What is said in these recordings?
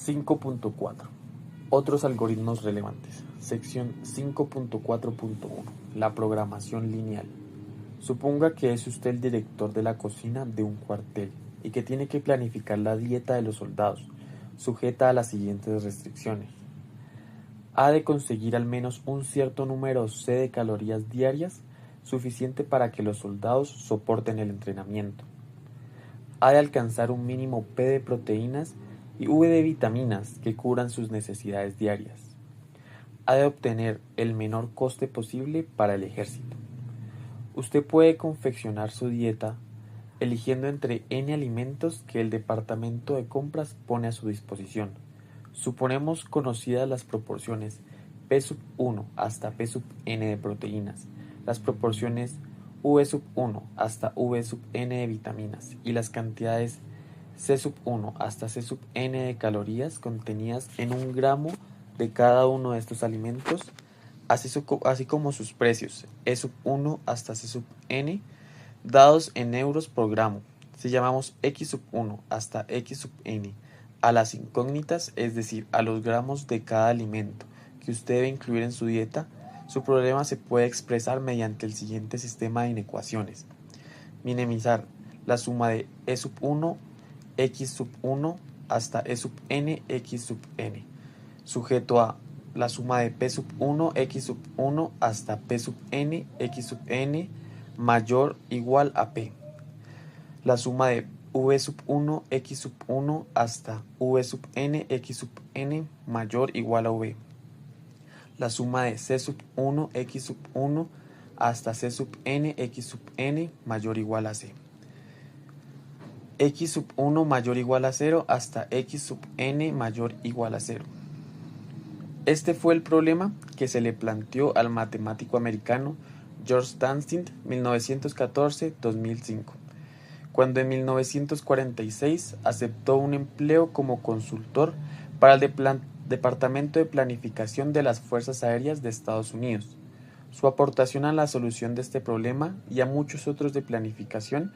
5.4. Otros algoritmos relevantes. Sección 5.4.1. La programación lineal. Suponga que es usted el director de la cocina de un cuartel y que tiene que planificar la dieta de los soldados, sujeta a las siguientes restricciones. Ha de conseguir al menos un cierto número C de calorías diarias, suficiente para que los soldados soporten el entrenamiento. Ha de alcanzar un mínimo P de proteínas y V de vitaminas que cubran sus necesidades diarias. Ha de obtener el menor coste posible para el ejército. Usted puede confeccionar su dieta eligiendo entre N alimentos que el departamento de compras pone a su disposición. Suponemos conocidas las proporciones P1 hasta P(n) de proteínas, las proporciones V1 hasta V(n) de vitaminas y las cantidades C1 hasta C(n) de calorías contenidas en un gramo de cada uno de estos alimentos, así como sus precios E1 hasta C(n) dados en euros por gramo. Si llamamos X1 hasta X(n) a las incógnitas, es decir, a los gramos de cada alimento que usted debe incluir en su dieta, su problema se puede expresar mediante el siguiente sistema de inecuaciones. Minimizar la suma de E1 X1 hasta E(n) X(n), sujeto a la suma de P1 X1 hasta P(n) X(n) mayor o igual a P. La suma de V1 X1 hasta V(n) X(n) mayor o igual a V. La suma de C1 X1 hasta C(n) X(n) mayor o igual a C. X1 mayor o igual a 0 hasta X(n) mayor o igual a 0. Este fue el problema que se le planteó al matemático americano George Dantzig 1914-2005, cuando en 1946 aceptó un empleo como consultor para el Departamento de Planificación de las Fuerzas Aéreas de Estados Unidos. Su aportación a la solución de este problema y a muchos otros de planificación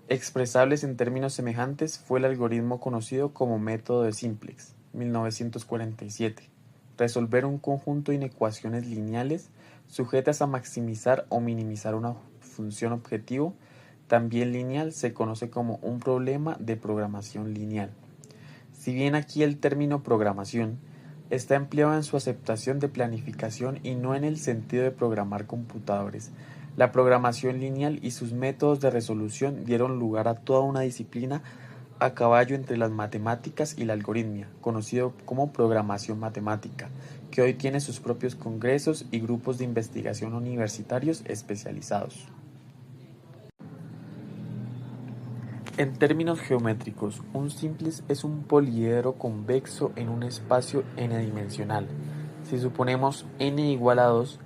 expresables en términos semejantes fue el algoritmo conocido como método de Simplex, 1947. Resolver un conjunto de inecuaciones lineales sujetas a maximizar o minimizar una función objetivo, también lineal, se conoce como un problema de programación lineal. Si bien aquí el término programación está empleado en su aceptación de planificación y no en el sentido de programar computadores, la programación lineal y sus métodos de resolución dieron lugar a toda una disciplina a caballo entre las matemáticas y la algoritmia, conocido como programación matemática, que hoy tiene sus propios congresos y grupos de investigación universitarios especializados. En términos geométricos, un simplex es un poliedro convexo en un espacio n-dimensional. Si suponemos n igual a 2,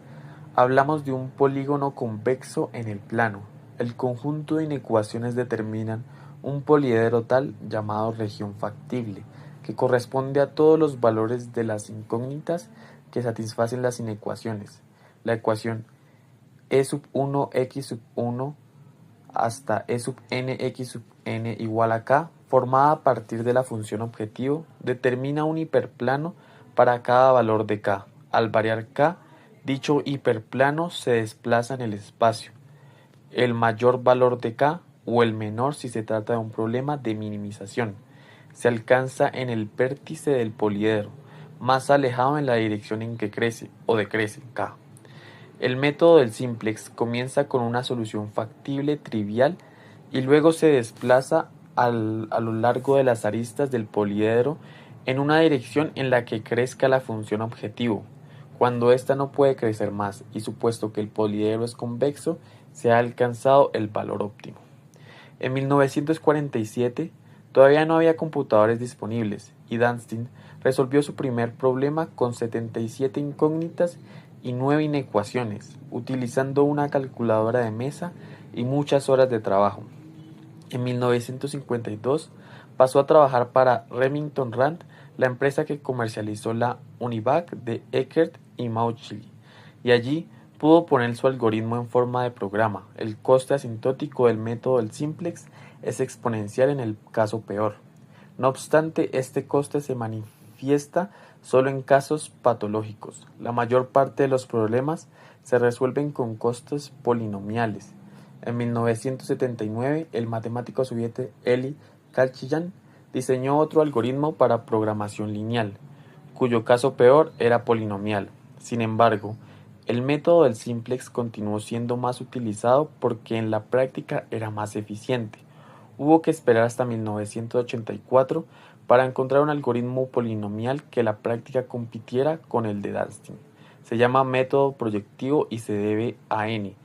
hablamos de un polígono convexo en el plano. El conjunto de inecuaciones determinan un poliedro tal llamado región factible, que corresponde a todos los valores de las incógnitas que satisfacen las inecuaciones. La ecuación E1 X1 hasta E(n) X(n) igual a K, formada a partir de la función objetivo, determina un hiperplano para cada valor de K. Al variar K, dicho hiperplano se desplaza en el espacio. El mayor valor de K, o el menor si se trata de un problema de minimización, se alcanza en el vértice del poliedro, más alejado en la dirección en que crece o decrece K. El método del simplex comienza con una solución factible trivial y luego se desplaza a lo largo de las aristas del poliedro en una dirección en la que crezca la función objetivo. Cuando ésta no puede crecer más y supuesto que el poliedro es convexo, se ha alcanzado el valor óptimo. En 1947 todavía no había computadores disponibles y Dantzig resolvió su primer problema con 77 incógnitas y 9 inecuaciones, utilizando una calculadora de mesa y muchas horas de trabajo. En 1952 pasó a trabajar para Remington Rand, la empresa que comercializó la Univac de Eckert y Mauchly, y allí pudo poner su algoritmo en forma de programa. El coste asintótico del método del simplex es exponencial en el caso peor. No obstante, este coste se manifiesta solo en casos patológicos. La mayor parte de los problemas se resuelven con costes polinomiales. En 1979, el matemático soviético Eli Khalchiyan diseñó otro algoritmo para programación lineal, cuyo caso peor era polinomial. Sin embargo, el método del simplex continuó siendo más utilizado porque en la práctica era más eficiente. Hubo que esperar hasta 1984 para encontrar un algoritmo polinomial que la práctica compitiera con el de Danstin. Se llama método proyectivo y se debe a N.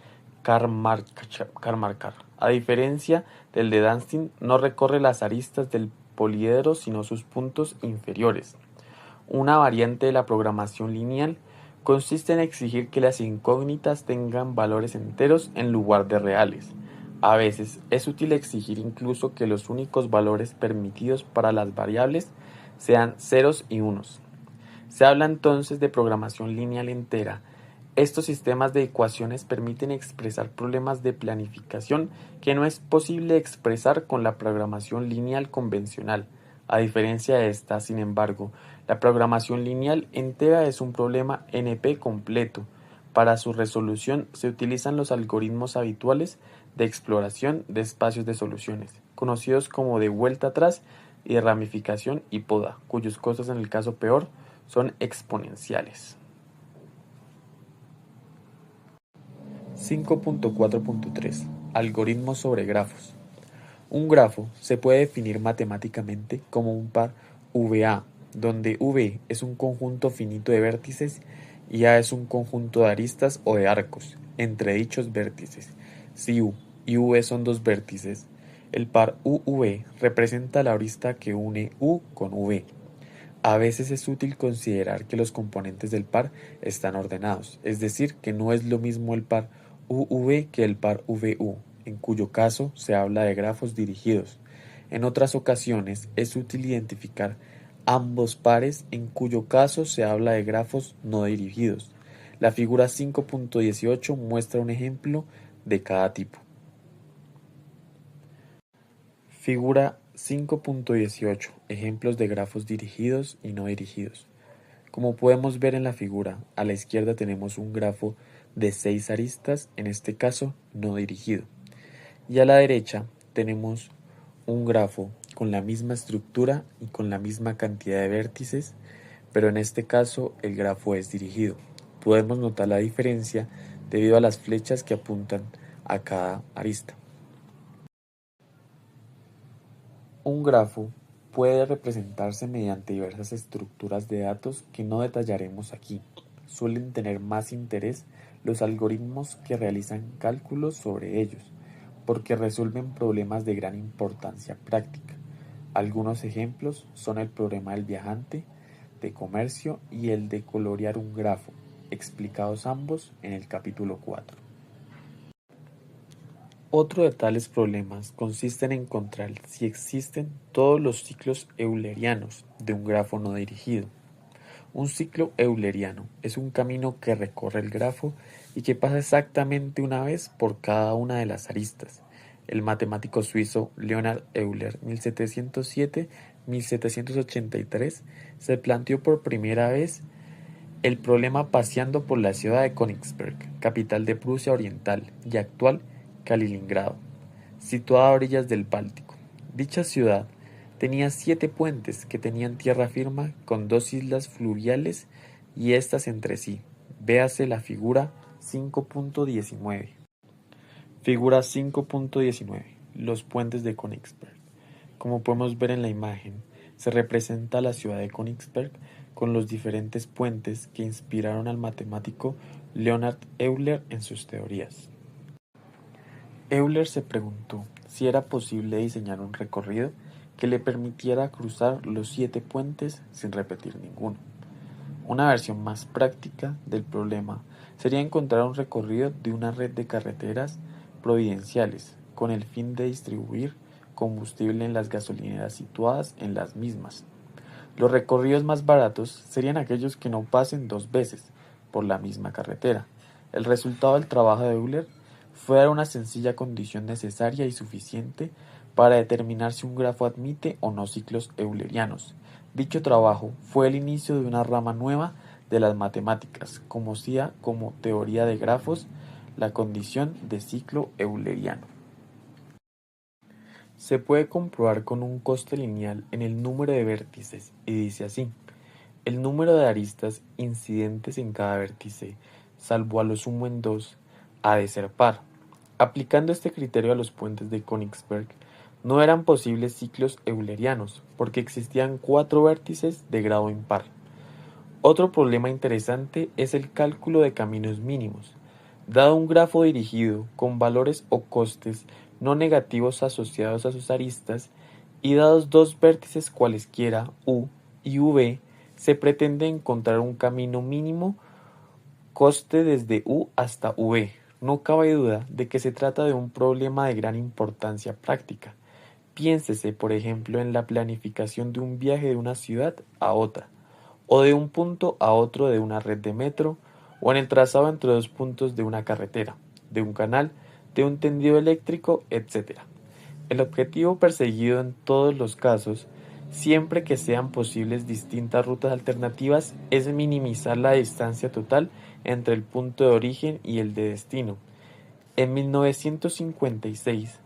Karmarkar. A diferencia del de Danstin, no recorre las aristas del poliedro sino sus puntos inferiores. Una variante de la programación lineal consiste en exigir que las incógnitas tengan valores enteros en lugar de reales. A veces es útil exigir incluso que los únicos valores permitidos para las variables sean ceros y unos. Se habla entonces de programación lineal entera. Estos sistemas de ecuaciones permiten expresar problemas de planificación que no es posible expresar con la programación lineal convencional. A diferencia de esta, sin embargo, la programación lineal entera es un problema NP completo. Para su resolución se utilizan los algoritmos habituales de exploración de espacios de soluciones, conocidos como de vuelta atrás y de ramificación y poda, cuyos costos en el caso peor son exponenciales. 5.4.3 Algoritmos sobre grafos. Un grafo se puede definir matemáticamente como un par VA, donde V es un conjunto finito de vértices y A es un conjunto de aristas o de arcos entre dichos vértices. Si U y V son dos vértices, el par UV representa la arista que une U con V. A veces es útil considerar que los componentes del par están ordenados, es decir, que no es lo mismo el par UV que el par VU, en cuyo caso se habla de grafos dirigidos. En otras ocasiones es útil identificar ambos pares, en cuyo caso se habla de grafos no dirigidos. La figura 5.18 muestra un ejemplo de cada tipo. Figura 5.18 Ejemplos de grafos dirigidos y no dirigidos. Como podemos ver en la figura, a la izquierda tenemos un grafo de 6 aristas, en este caso no dirigido. Y a la derecha tenemos un grafo con la misma estructura y con la misma cantidad de vértices, pero en este caso el grafo es dirigido. Podemos notar la diferencia debido a las flechas que apuntan a cada arista. Un grafo puede representarse mediante diversas estructuras de datos que no detallaremos aquí. Suelen tener más interés los algoritmos que realizan cálculos sobre ellos, porque resuelven problemas de gran importancia práctica. Algunos ejemplos son el problema del viajante, de comercio y el de colorear un grafo, explicados ambos en el capítulo 4. Otro de tales problemas consiste en encontrar si existen todos los ciclos eulerianos de un grafo no dirigido. Un ciclo euleriano es un camino que recorre el grafo y que pasa exactamente una vez por cada una de las aristas. El matemático suizo Leonhard Euler, 1707-1783, se planteó por primera vez el problema paseando por la ciudad de Königsberg, capital de Prusia Oriental y actual Kaliningrado, situada a orillas del Báltico. Dicha ciudad tenía 7 puentes que tenían tierra firme con 2 islas fluviales y estas entre sí. Véase la figura 5.19. Figura 5.19. Los puentes de Königsberg. Como podemos ver en la imagen, se representa la ciudad de Königsberg con los diferentes puentes que inspiraron al matemático Leonhard Euler en sus teorías. Euler se preguntó si era posible diseñar un recorrido que le permitiera cruzar los 7 puentes sin repetir ninguno. Una versión más práctica del problema sería encontrar un recorrido de una red de carreteras providenciales con el fin de distribuir combustible en las gasolineras situadas en las mismas. Los recorridos más baratos serían aquellos que no pasen 2 veces por la misma carretera. El resultado del trabajo de Euler fue dar una sencilla condición necesaria y suficiente para determinar si un grafo admite o no ciclos eulerianos. Dicho trabajo fue el inicio de una rama nueva de las matemáticas, conocida como teoría de grafos, la condición de ciclo euleriano. Se puede comprobar con un coste lineal en el número de vértices y dice así: el número de aristas incidentes en cada vértice, salvo a lo sumo en dos, ha de ser par. Aplicando este criterio a los puentes de Königsberg, no eran posibles ciclos eulerianos, porque existían 4 vértices de grado impar. Otro problema interesante es el cálculo de caminos mínimos. Dado un grafo dirigido con valores o costes no negativos asociados a sus aristas, y dados dos vértices cualesquiera, U y V, se pretende encontrar un camino mínimo coste desde U hasta V. No cabe duda de que se trata de un problema de gran importancia práctica. Piénsese, por ejemplo, en la planificación de un viaje de una ciudad a otra, o de un punto a otro de una red de metro, o en el trazado entre dos puntos de una carretera, de un canal, de un tendido eléctrico, etc. El objetivo perseguido en todos los casos, siempre que sean posibles distintas rutas alternativas, es minimizar la distancia total entre el punto de origen y el de destino. En 1956,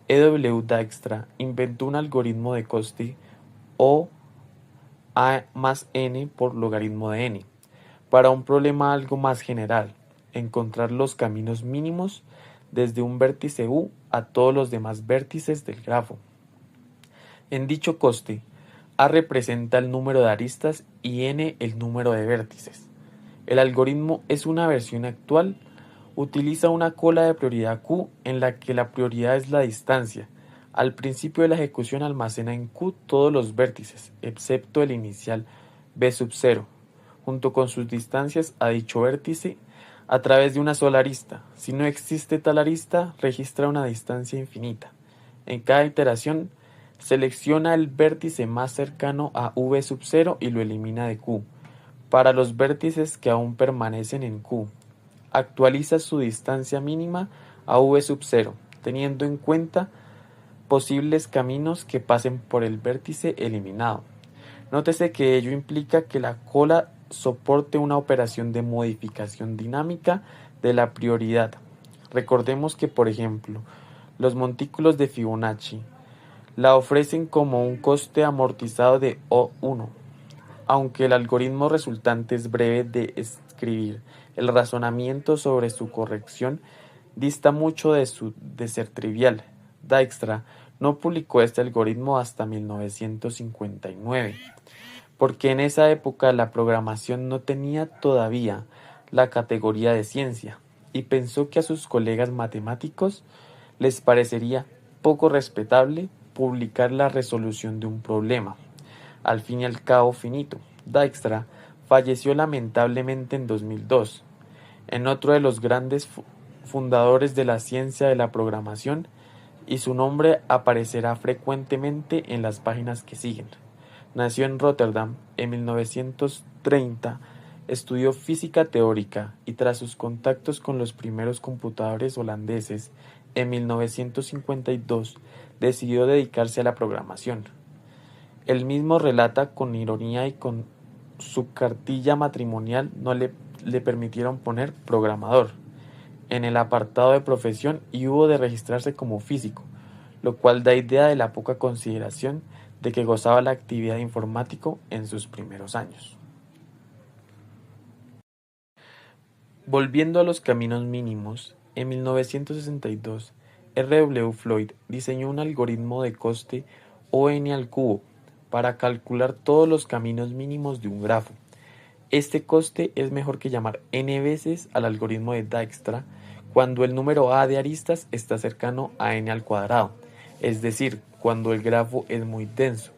E.W. Dijkstra inventó un algoritmo de coste O A más n por logaritmo de n, para un problema algo más general: encontrar los caminos mínimos desde un vértice U a todos los demás vértices del grafo. En dicho coste, A representa el número de aristas y n el número de vértices. El algoritmo es una versión actual. Utiliza una cola de prioridad Q en la que la prioridad es la distancia. Al principio de la ejecución almacena en Q todos los vértices, excepto el inicial B sub 0, junto con sus distancias a dicho vértice a través de una sola arista. Si no existe tal arista, registra una distancia infinita. En cada iteración, selecciona el vértice más cercano a V sub 0 y lo elimina de Q. Para los vértices que aún permanecen en Q, actualiza su distancia mínima a V sub 0, teniendo en cuenta posibles caminos que pasen por el vértice eliminado. Nótese que ello implica que la cola soporte una operación de modificación dinámica de la prioridad. Recordemos que, por ejemplo, los montículos de Fibonacci la ofrecen como un coste amortizado de O1. Aunque el algoritmo resultante es breve de escribir, el razonamiento sobre su corrección dista mucho de ser trivial. Dijkstra no publicó este algoritmo hasta 1959, porque en esa época la programación no tenía todavía la categoría de ciencia, y pensó que a sus colegas matemáticos les parecería poco respetable publicar la resolución de un problema, al fin y al cabo finito. Dijkstra falleció lamentablemente en 2002. En otro de los grandes fundadores de la ciencia de la programación, y su nombre aparecerá frecuentemente en las páginas que siguen. Nació en Rotterdam en 1930, estudió física teórica y, tras sus contactos con los primeros computadores holandeses, en 1952 decidió dedicarse a la programación. Él mismo relata con ironía y con su cartilla matrimonial no le permitieron poner programador en el apartado de profesión y hubo de registrarse como físico, lo cual da idea de la poca consideración de que gozaba la actividad informático en sus primeros años. Volviendo a los caminos mínimos, en 1962, R.W. Floyd diseñó un algoritmo de coste O(n) al cubo para calcular todos los caminos mínimos de un grafo. Este coste es mejor que llamar n veces al algoritmo de Dijkstra cuando el número a de aristas está cercano a n al cuadrado, es decir, cuando el grafo es muy denso.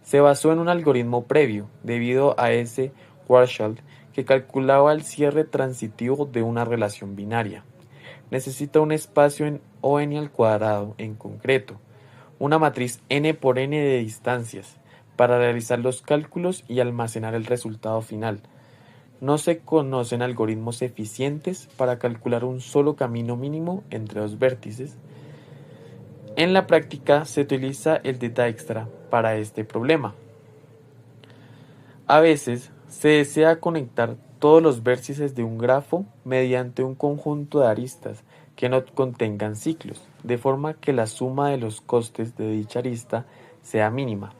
Se basó en un algoritmo previo, debido a ese Schwarzschild, que calculaba el cierre transitivo de una relación binaria. Necesita un espacio en O(n) al cuadrado, en concreto, una matriz n por n de distancias, para realizar los cálculos y almacenar el resultado final. No se conocen algoritmos eficientes para calcular un solo camino mínimo entre dos vértices. En la práctica se utiliza el Dijkstra para este problema. A veces se desea conectar todos los vértices de un grafo mediante un conjunto de aristas que no contengan ciclos, de forma que la suma de los costes de dicha arista sea mínima.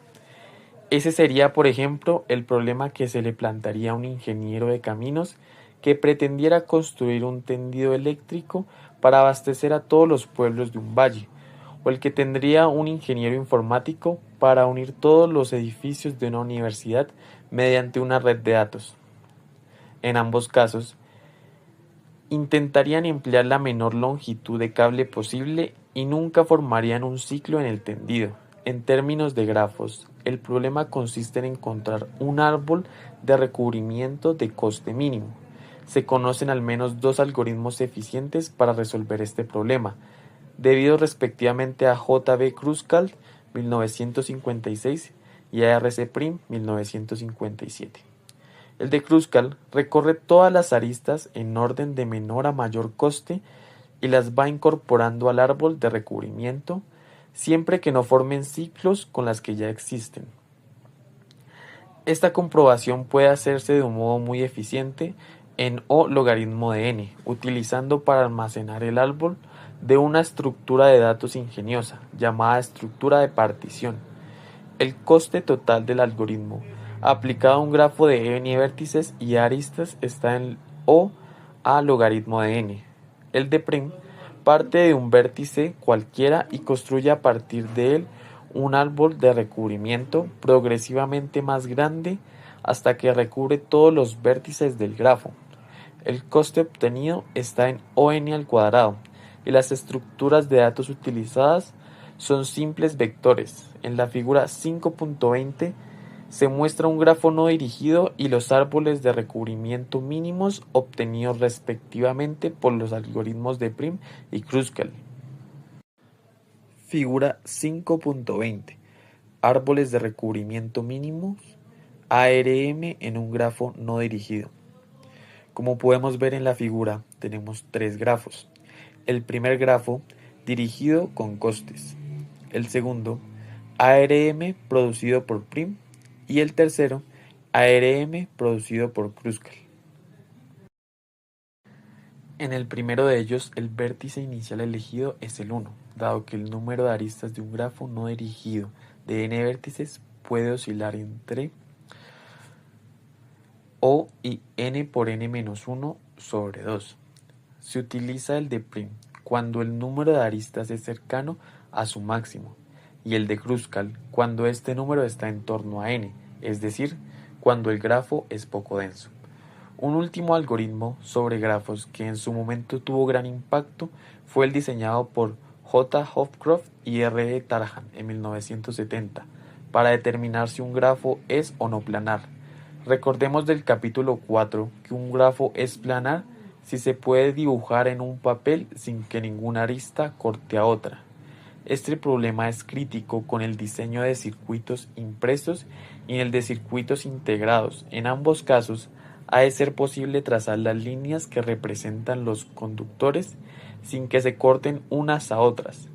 Ese sería, por ejemplo, el problema que se le plantearía a un ingeniero de caminos que pretendiera construir un tendido eléctrico para abastecer a todos los pueblos de un valle, o el que tendría un ingeniero informático para unir todos los edificios de una universidad mediante una red de datos. En ambos casos, intentarían emplear la menor longitud de cable posible y nunca formarían un ciclo en el tendido. En términos de grafos, el problema consiste en encontrar un árbol de recubrimiento de coste mínimo. Se conocen al menos dos algoritmos eficientes para resolver este problema, debido respectivamente a J. B. Kruskal, 1956, y a R. C. Prim, 1957. El de Kruskal recorre todas las aristas en orden de menor a mayor coste y las va incorporando al árbol de recubrimiento, siempre que no formen ciclos con las que ya existen. Esta comprobación puede hacerse de un modo muy eficiente en O logaritmo de n, utilizando para almacenar el árbol de una estructura de datos ingeniosa, llamada estructura de partición. El coste total del algoritmo aplicado a un grafo de n vértices y aristas está en O a logaritmo de n. El de Prim parte de un vértice cualquiera y construye a partir de él un árbol de recubrimiento progresivamente más grande hasta que recubre todos los vértices del grafo. El coste obtenido está en ON al cuadrado y las estructuras de datos utilizadas son simples vectores. En la figura 5.20 se muestra un grafo no dirigido y los árboles de recubrimiento mínimos obtenidos respectivamente por los algoritmos de Prim y Kruskal. Figura 5.20. Árboles de recubrimiento mínimos ARM en un grafo no dirigido. Como podemos ver en la figura, tenemos tres grafos. El primer grafo, dirigido con costes. El segundo, ARM producido por Prim. Y el tercero, ARM producido por Kruskal. En el primero de ellos, el vértice inicial elegido es el 1, dado que el número de aristas de un grafo no dirigido de n vértices puede oscilar entre O y n por n-1 sobre 2. Se utiliza el de Prim cuando el número de aristas es cercano a su máximo, y el de Kruskal cuando este número está en torno a n, es decir, cuando el grafo es poco denso. Un último algoritmo sobre grafos que en su momento tuvo gran impacto fue el diseñado por J. Hopcroft y R. E. Tarjan en 1970 para determinar si un grafo es o no planar. Recordemos del capítulo 4 que un grafo es planar si se puede dibujar en un papel sin que ninguna arista corte a otra. Este problema es crítico con el diseño de circuitos impresos y en el de circuitos integrados. En ambos casos, ha de ser posible trazar las líneas que representan los conductores sin que se corten unas a otras.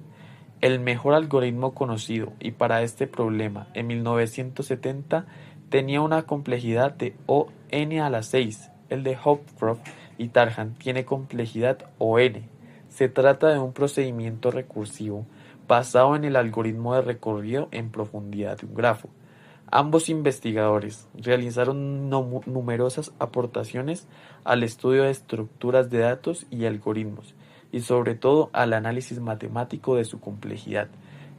El mejor algoritmo conocido y para este problema en 1970 tenía una complejidad de O(n) a la 6. El de Hopcroft y Tarjan tiene complejidad O(n). Se trata de un procedimiento recursivo basado en el algoritmo de recorrido en profundidad de un grafo. Ambos investigadores realizaron numerosas aportaciones al estudio de estructuras de datos y algoritmos, y sobre todo al análisis matemático de su complejidad.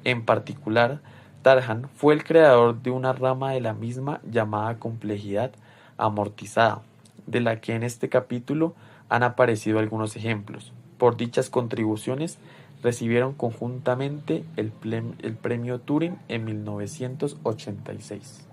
En particular, Tarjan fue el creador de una rama de la misma llamada complejidad amortizada, de la que en este capítulo han aparecido algunos ejemplos. Por dichas contribuciones, recibieron conjuntamente el premio Turing en 1986.